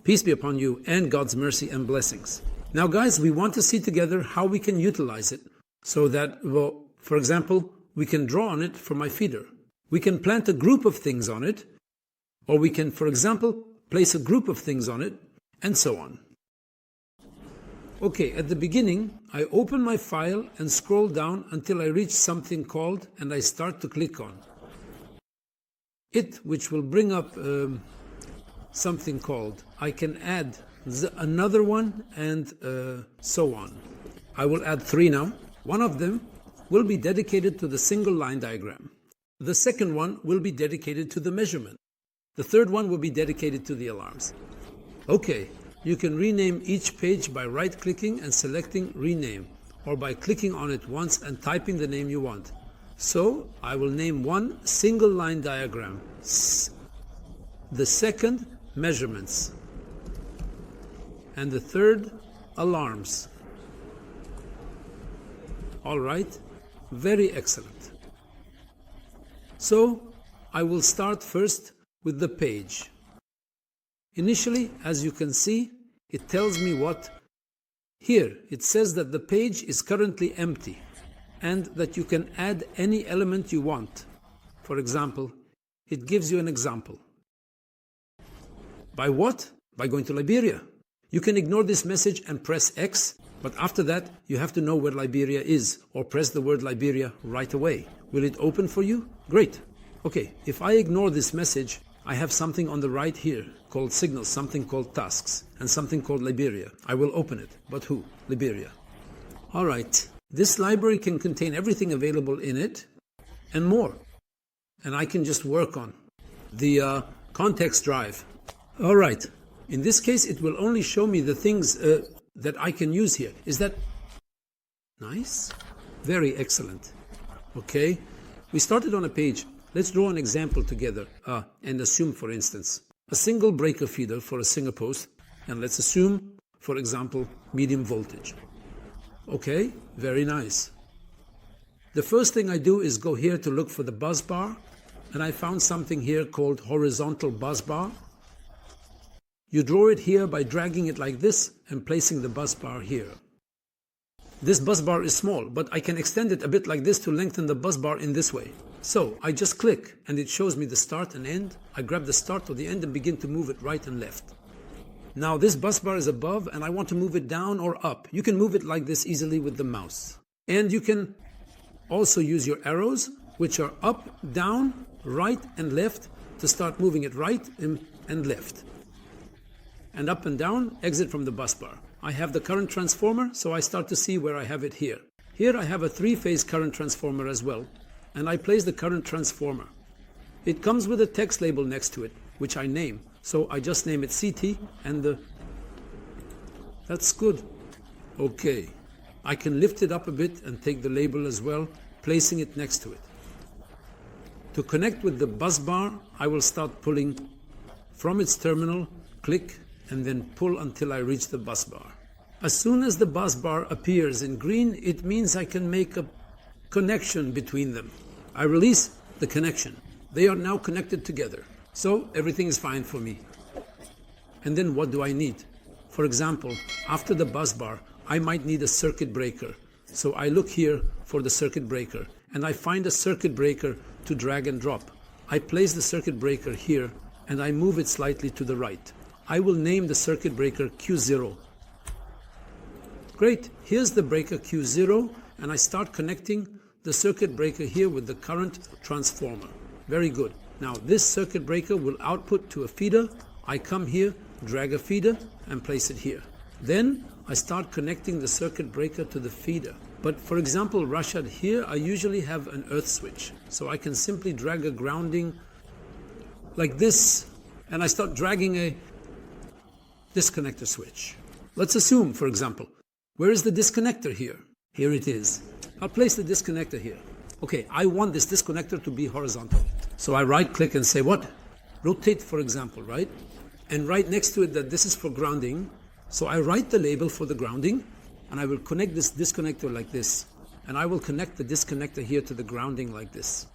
Peace be upon you and God's mercy and blessings. Now guys, we want to see together how we can utilize it so that, well, for example, we can draw on it for my feeder. We can plant a group of things on it, or we can, for example, place a group of things on it, and so on. Okay, at the beginning, I open my file and scroll down until I reach something called, and I start to click on it, which will bring up something called, I can add another one, and so on. I will add 3 now. One of them will be dedicated to the single line diagram. The second one will be dedicated to the measurement. The third one will be dedicated to the alarms. Okay, you can rename each page by right-clicking and selecting rename, or by clicking on it once and typing the name you want. So I will name one single line diagram. The second, measurements, and the third, alarms. All right, very excellent. So I will start first with the page. Initially, as you can see, it tells me what? Here, it says that the page is currently empty and that you can add any element you want. For example, it gives you an example. By what? By going to Liberia. You can ignore this message and press X, but after that you have to know where Liberia is, or press the word Liberia right away. Will it open for you? Great. Okay, if I ignore this message, I have something on the right here called signals, something called tasks, and something called Liberia. I will open it, but who? Liberia. All right, this library can contain everything available in it and more, and I can just work on the context drive. All right, in this case it will only show me the things that I can use here. Is that nice? Very excellent. Okay, we started on a page. Let's draw an example together and assume, for instance, a single breaker feeder for a single post, and let's assume, for example, medium voltage. Okay, very nice. The first thing I do is go here to look for the bus bar, and I found something here called horizontal bus bar. You draw it here by dragging it like this and placing the bus bar here. This bus bar is small, but I can extend it a bit like this to lengthen the bus bar in this way. So I just click and it shows me the start and end. I grab the start or the end and begin to move it right and left. Now this bus bar is above and I want to move it down or up. You can move it like this easily with the mouse. And you can also use your arrows, which are up, down, right and left, to start moving it right and left. And up and down, exit from the bus bar. I have the current transformer, so I start to see where I have it here. Here I have a 3-phase current transformer as well, and I place the current transformer. It comes with a text label next to it, which I name. So I just name it CT and that's good. Okay, I can lift it up a bit and take the label as well, placing it next to it. To connect with the bus bar, I will start pulling from its terminal, click, and then pull until I reach the bus bar. As soon as the bus bar appears in green, it means I can make a connection between them. I release the connection. They are now connected together. So everything is fine for me. And then what do I need? For example, after the bus bar, I might need a circuit breaker. So I look here for the circuit breaker, and I find a circuit breaker to drag and drop. I place the circuit breaker here, and I move it slightly to the right. I will name the circuit breaker Q0. Great, here's the breaker Q0, and I start connecting the circuit breaker here with the current transformer. Very good. Now this circuit breaker will output to a feeder. I come here, drag a feeder, and place it here. Then I start connecting the circuit breaker to the feeder. But for example, Rashad, here I usually have an earth switch. So I can simply drag a grounding like this, and I start dragging a disconnector switch. Let's assume, for example, where is the disconnector here? Here it is. I'll place the disconnector here. Okay, I want this disconnector to be horizontal. So I right click and say what? Rotate, for example, right? And right next to it that this is for grounding. So I write the label for the grounding, and I will connect this disconnector like this. and I will connect the disconnector here to the grounding like this.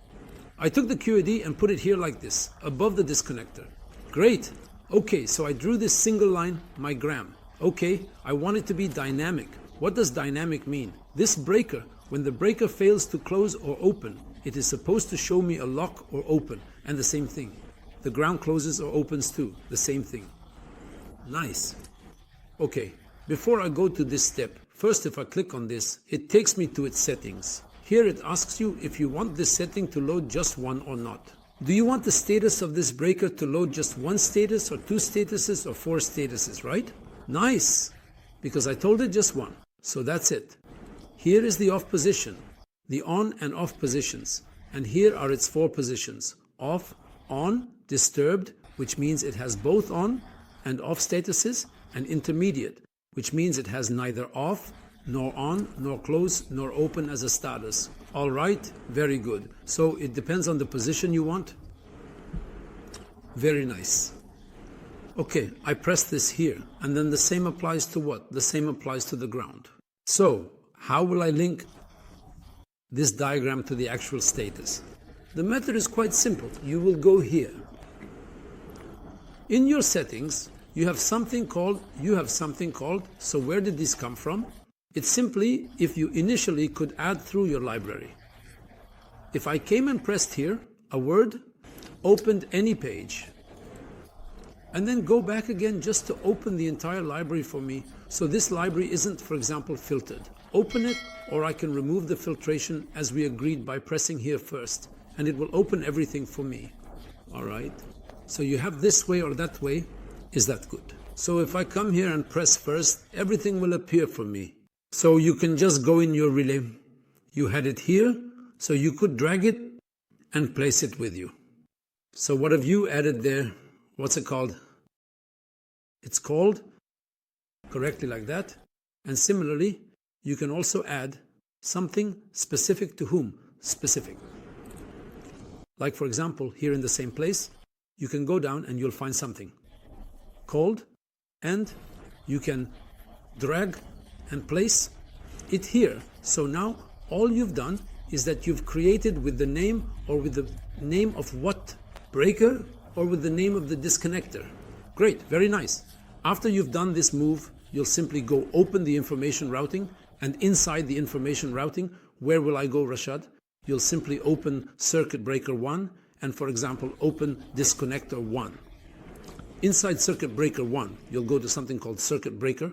I took the QAD and put it here like this, above the disconnector. Great. Okay, so I drew this single line, my gram. Okay, I want it to be dynamic. What does dynamic mean? This breaker, when the breaker fails to close or open, it is supposed to show me a lock or open, and the same thing. The ground closes or opens too, the same thing. Nice. Okay, before I go to this step, first if I click on this, it takes me to its settings. Here it asks you if you want this setting to load just one or not. Do you want the status of this breaker to load just one status or two statuses or four statuses, right? Nice, because I told it just one. So that's it. Here is the off position, the on and off positions. And here are its four positions. Off, on, disturbed, which means it has both on and off statuses, and intermediate, which means it has neither off, nor on, nor close, nor open as a status. All right, very good. So it depends on the position you want. Very nice. Okay, I press this here, and then the same applies to what? The same applies to the ground. So, how will I link this diagram to the actual status? The method is quite simple. You will go here. In your settings, you have something called, so where did this come from? It's simply if you initially could add through your library. If I came and pressed here, a word, opened any page, and then go back again just to open the entire library for me, so this library isn't, for example, filtered. Open it, or I can remove the filtration as we agreed by pressing here first, and it will open everything for me. All right? So you have this way or that way. Is that good? So if I come here and press first, everything will appear for me. So you can just go in your relay. You had it here, so you could drag it and place it with you. So what have you added there? What's it called? It's called correctly like that. And similarly, you can also add something specific to whom? Specific. Like for example, here in the same place, you can go down and you'll find something called, and you can drag and place it here. So now all you've done is that you've created with the name, or with the name of what breaker, or with the name of the disconnector. Great, very nice. After you've done this move, you'll simply go open the information routing, and inside the information routing, where will I go, Rashad? You'll simply open circuit breaker 1 and, for example, open disconnector 1. Inside circuit breaker 1, you'll go to something called circuit breaker,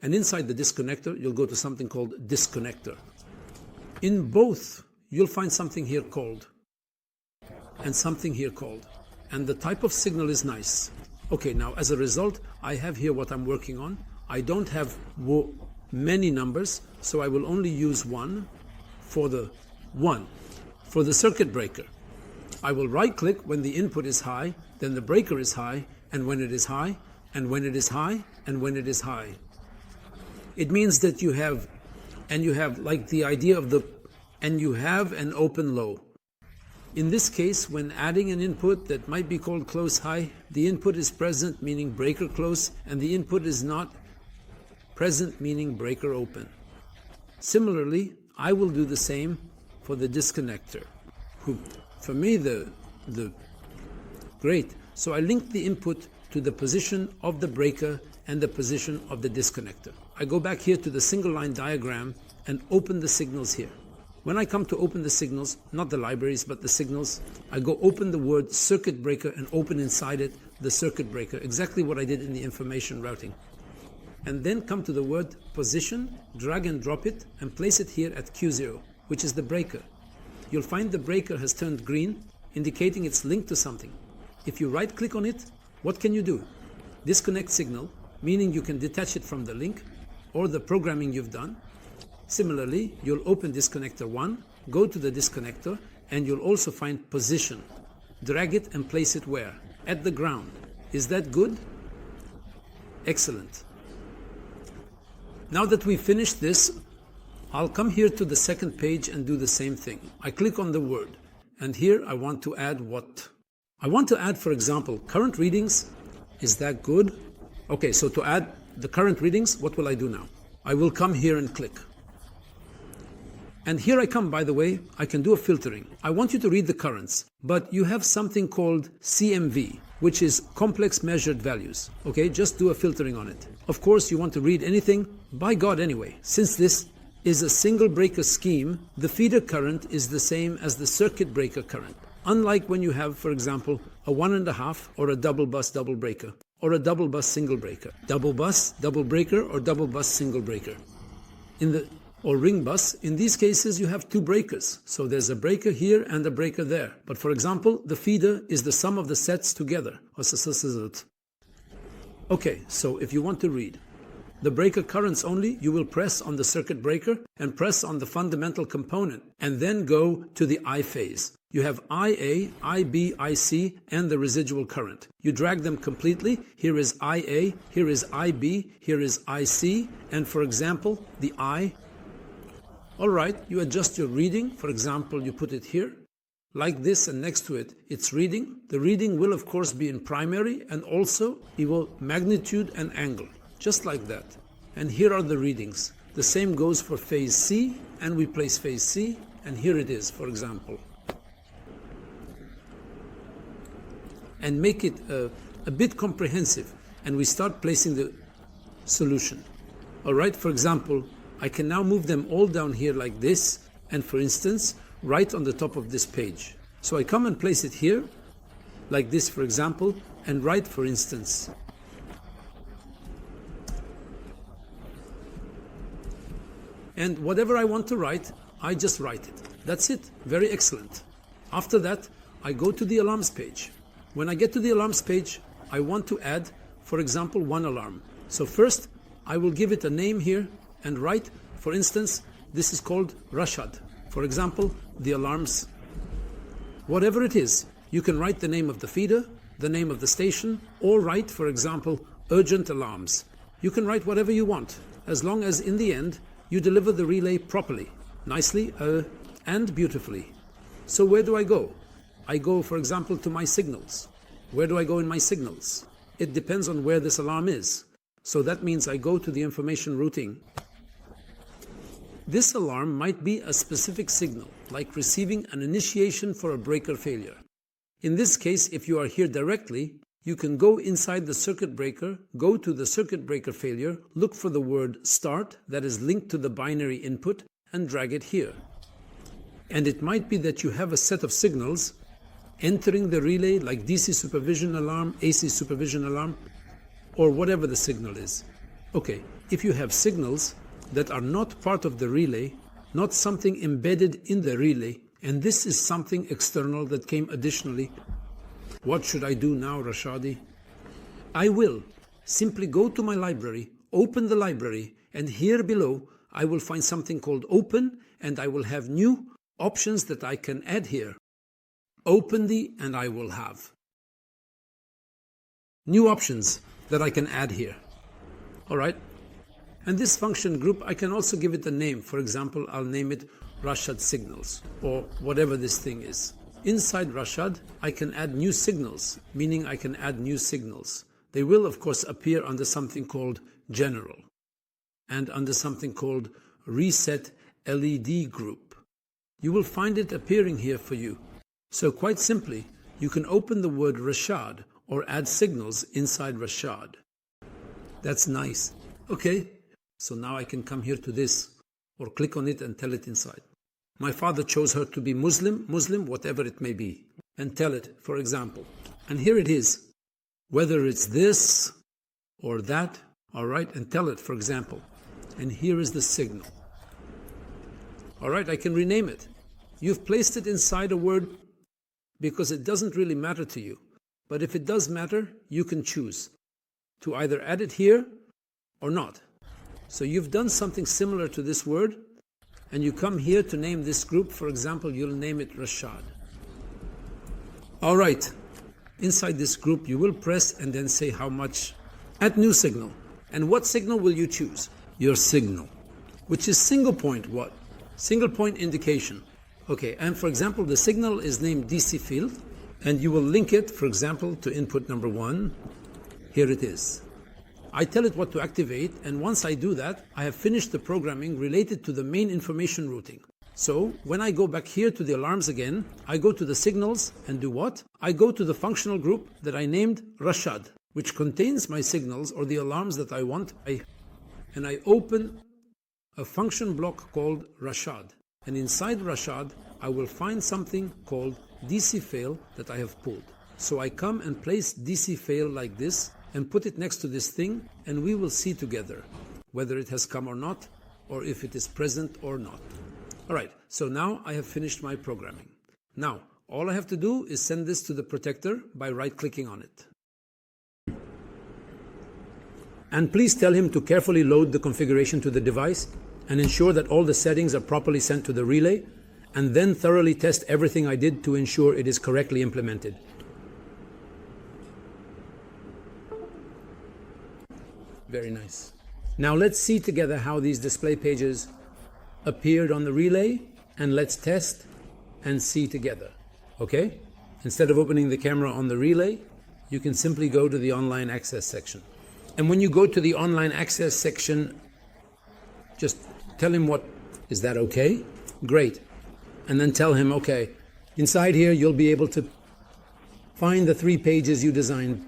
and inside the disconnector, you'll go to something called disconnector. In both, you'll find something here called, and something here called, and the type of signal is nice. Okay, now as a result, I have here what I'm working on. I don't have many numbers, so I will only use one for the circuit breaker. I will right click when the input is high, then the breaker is high, and when it is high, and when it is high, and when it is high. It means that you have like the idea of you have an open low. In this case, when adding an input that might be called close high, the input is present, meaning breaker close, and the input is not present, meaning breaker open. Similarly, I will do the same for the disconnector. For me, great. So I link the input to the position of the breaker and the position of the disconnector. I go back here to the single line diagram and open the signals here. When I come to open the signals, not the libraries, but the signals, I go open the word circuit breaker and open inside it the circuit breaker, exactly what I did in the information routing. And then come to the word position, drag and drop it, and place it here at Q0, which is the breaker. You'll find the breaker has turned green, indicating it's linked to something. If you right click on it, what can you do? Disconnect signal, meaning you can detach it from the link or the programming you've done. Similarly, you'll open disconnector 1, go to the disconnector, and you'll also find position. Drag it and place it where? At the ground. Is that good? Excellent. Now that we've finished this, I'll come here to the second page and do the same thing. I click on the word, and here I want to add what? I want to add, for example, current readings. Is that good? Okay, so to add the current readings, what will I do now? I will come here and click. And here I come, by the way, I can do a filtering. I want you to read the currents, but you have something called CMV, which is complex measured values. Okay, just do a filtering on it. Of course, you want to read anything, by God anyway. Since this is a single breaker scheme, the feeder current is the same as the circuit breaker current. Unlike when you have, for example, a 1.5 or a double bus double breaker, or a double bus single breaker. Double bus, double breaker, or double bus single breaker. Or ring bus, in these cases you have two breakers. So there's a breaker here and a breaker there. But for example, the feeder is the sum of the sets together. Okay, so if you want to read the breaker currents only, you will press on the circuit breaker and press on the fundamental component and then go to the I phase. You have IA, IB, IC, and the residual current. You drag them completely. Here is IA, here is IB, here is IC, and for example, the I. All right, you adjust your reading. For example, you put it here, like this, and next to it, it's reading. The reading will, of course, be in primary, and also it will magnitude and angle, just like that. And here are the readings. The same goes for phase C, and we place phase C, and here it is, for example. And make it a bit comprehensive, and we start placing the solution. All right, for example, I can now move them all down here like this, and for instance, right on the top of this page. So I come and place it here, like this, for example, and write, for instance, and whatever I want to write, I just write it. That's it. Very excellent. After that, I go to the alarms page. When I get to the alarms page, I want to add, for example, one alarm. So first, I will give it a name here and write, for instance, this is called Rashad. For example, the alarms, whatever it is, you can write the name of the feeder, the name of the station, or write, for example, urgent alarms. You can write whatever you want, as long as in the end, you deliver the relay properly, nicely, and beautifully. So where do I go? I go, for example, to my signals. Where do I go in my signals? It depends on where this alarm is. So that means I go to the information routing. This alarm might be a specific signal, like receiving an initiation for a breaker failure. In this case, if you are here directly, you can go inside the circuit breaker, go to the circuit breaker failure, look for the word start that is linked to the binary input, and drag it here. And it might be that you have a set of signals entering the relay, like DC supervision alarm, AC supervision alarm, or whatever the signal is. Okay, if you have signals that are not part of the relay, not something embedded in the relay, and this is something external that came additionally, what should I do now, Rashadi? I will simply go to my library, open the library, and here below I will find something called open, and I will have new options that I can add here. Open and I will have new options that I can add here. All right. And this function group, I can also give it a name. For example, I'll name it Rashad signals, or whatever this thing is. Inside Rashad, I can add new signals, meaning I can add new signals. They will, of course, appear under something called general and under something called reset LED group. You will find it appearing here for you. So quite simply, you can open the word Rashad or add signals inside Rashad. That's nice. Okay, so now I can come here to this or click on it and tell it inside. My father chose her to be Muslim, whatever it may be, and tell it, for example. And here it is, whether it's this or that, all right, and tell it, for example. And here is the signal. All right, I can rename it. You've placed it inside a word because it doesn't really matter to you. But if it does matter, you can choose to either add it here or not. So you've done something similar to this word, and you come here to name this group. For example, you'll name it Rashad. All right. Inside this group, you will press and then say how much. Add new signal. And what signal will you choose? Your signal, which is single point what? Single point indication. Okay, and for example, the signal is named DC field, and you will link it, for example, to input number 1. Here it is. I tell it what to activate, and once I do that, I have finished the programming related to the main information routing. So when I go back here to the alarms again, I go to the signals and do what? I go to the functional group that I named Rashad, which contains my signals or the alarms that I want. And I open a function block called Rashad. And inside Rashad, I will find something called DC fail that I have pulled. So I come and place DC fail like this and put it next to this thing, and we will see together whether it has come or not, or if it is present or not. All right, so now I have finished my programming. Now, all I have to do is send this to the protector by right-clicking on it. And please tell him to carefully load the configuration to the device and ensure that all the settings are properly sent to the relay, and then thoroughly test everything I did to ensure it is correctly implemented. Very nice. Now let's see together how these display pages appeared on the relay, and let's test and see together. Okay? Instead of opening the camera on the relay, you can simply go to the online access section. And when you go to the online access section, just tell him what, is that okay? Great. And then tell him, okay, inside here you'll be able to find the 3 pages you designed.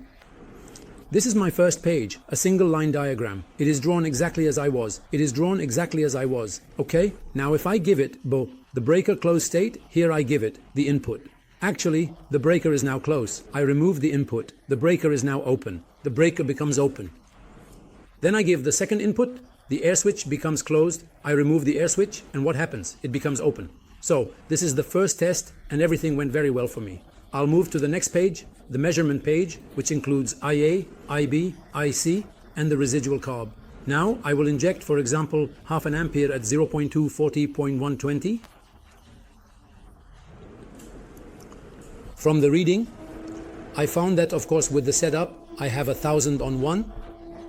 This is my first page, a single line diagram. It is drawn exactly as I was. It is drawn exactly as I was. Okay? Now if I give it, the breaker closed state, here I give it, the input. Actually, the breaker is now closed. I remove the input. The breaker is now open. The breaker becomes open. Then I give the second input. The air switch becomes closed. I remove the air switch, and what happens? It becomes open. So this is the first test, and everything went very well for me. I'll move to the next page, the measurement page, which includes IA, IB, IC, and the residual carb. Now I will inject, for example, half an ampere at 0.240.120. From the reading, I found that, of course, with the setup, I have 1000 on 1.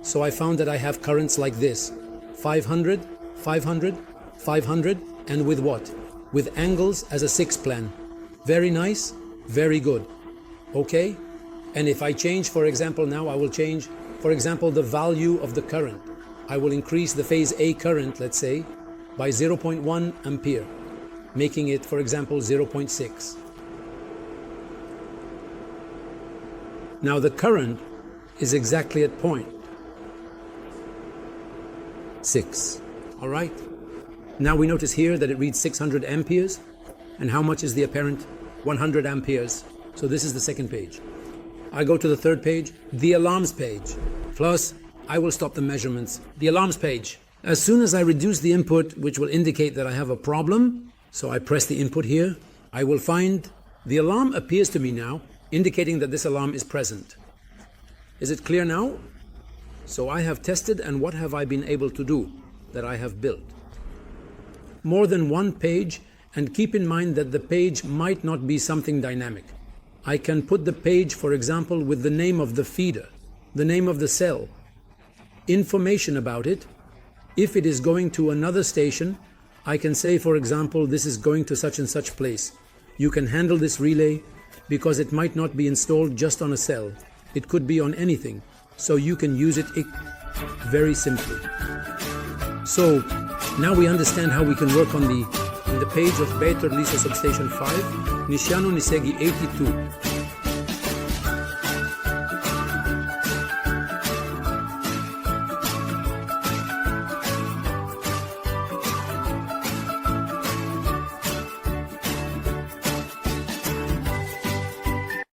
So I found that I have currents like this, 500, 500, 500, and with what? With angles as a 6-plan. Very nice, very good. Okay? And if I change, for example, now I will change, for example, the value of the current. I will increase the phase A current, let's say, by 0.1 ampere, making it, for example, 0.6. Now the current is exactly at 0.6. All right? Now we notice here that it reads 600 amperes. And how much is the apparent? 100 amperes. So this is the second page. I go to the third page, the alarms page. Plus, I will stop the measurements. The alarms page. As soon as I reduce the input, which will indicate that I have a problem, so I press the input here, I will find the alarm appears to me now, indicating that this alarm is present. Is it clear now? So I have tested, and what have I been able to do that I have built? More than one page, and keep in mind that the page might not be something dynamic. I can put the page, for example, with the name of the feeder, the name of the cell, information about it. If it is going to another station, I can say, for example, this is going to such and such place. You can handle this relay because it might not be installed just on a cell. It could be on anything, so you can use it very simply. So now we understand how we can work on the page of Beitor Liso Substation 5, Nishiano Nisegi 82.